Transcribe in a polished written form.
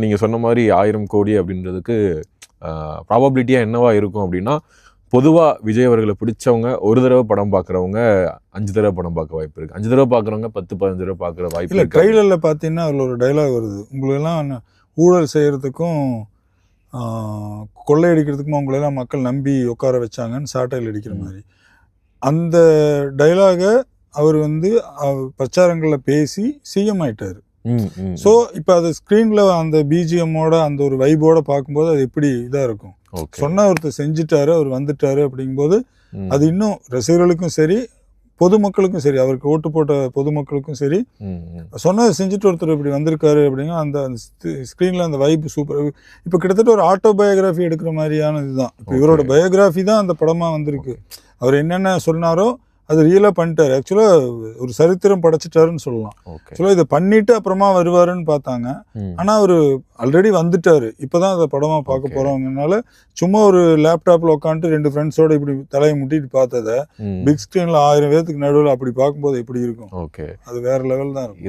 நீங்கள் சொன்ன மாதிரி 1000 கோடி அப்படின்றதுக்கு ப்ராபபிலிட்டியாக என்னவா இருக்கும் அப்படின்னா, பொதுவாக விஜய் அவர்களை பிடிச்சவங்க ஒரு தடவை படம் பார்க்குறவங்க 5 தடவை படம் பார்க்க வாய்ப்பு இருக்குது. 5 தடவை பார்க்குறவங்க 10-15 தடவை பார்க்குற வாய்ப்பு இல்லை. ட்ரெய்லரில் பார்த்தீங்கன்னா அதில் ஒரு டைலாக் வருது, உங்களெல்லாம் ஊழல் செய்கிறதுக்கும் கொள்ளையடிக்கிறதுக்கும் அவங்களெல்லாம் மக்கள் நம்பி உட்கார வச்சாங்கன்னு சாட்டையில் அடிக்கிற மாதிரி. அந்த டைலாகை அவர் பிரச்சாரங்களில் பேசி சிஎம் ஆயிட்டார். ஸோ இப்போ அது ஸ்க்ரீனில் அந்த பிஜிஎம்மோட அந்த ஒரு வைபோட பார்க்கும்போது அது எப்படி இதாக இருக்கும். சொன்ன ஒருத்தர் செஞ்சுட்டாரு, அவர் வந்துட்டாரு அப்படிங்கும்போது அது இன்னும் ரசிகர்களுக்கும் சரி பொதுமக்களுக்கும் சரி, அவருக்கு ஓட்டு போட்ட பொதுமக்களுக்கும் சரி, சொன்னதை செஞ்சுட்டு ஒருத்தர் இப்படி வந்திருக்காரு அப்படிங்க அந்த ஸ்க்ரீனில் அந்த வைப் சூப்பர். இப்போ கிட்டத்தட்ட ஒரு ஆட்டோபயோகிராஃபி எடுக்கிற மாதிரியான இதுதான். இப்போ இவரோட பயோகிராஃபி தான் அந்த படமாக வந்திருக்கு. அவர் என்னென்ன சொன்னாரோ அது ரியலாக பண்ணிட்டாரு. ஆக்சுவலாக ஒரு சரித்திரம் படைச்சிட்டாருன்னு சொல்லலாம். ஆக்சுவலாக இதை பண்ணிட்டு அப்புறமா வருவாருன்னு பார்த்தாங்க. ஆனால் அவர் ஆல்ரெடி வந்துட்டாரு. இப்போதான் அதை படமாக பார்க்க போகிறவங்கனால சும்மா ஒரு லேப்டாப்பில் உட்காந்துட்டு 2 ஃப்ரெண்ட்ஸோட இப்படி தலையை முட்டிட்டு பார்த்ததை பிக் ஸ்க்ரீனில் 1000 பேர்த்துக்கு நடுவில் அப்படி பார்க்கும்போது எப்படி இருக்கும், அது வேற லெவல் தான் இருக்கும்.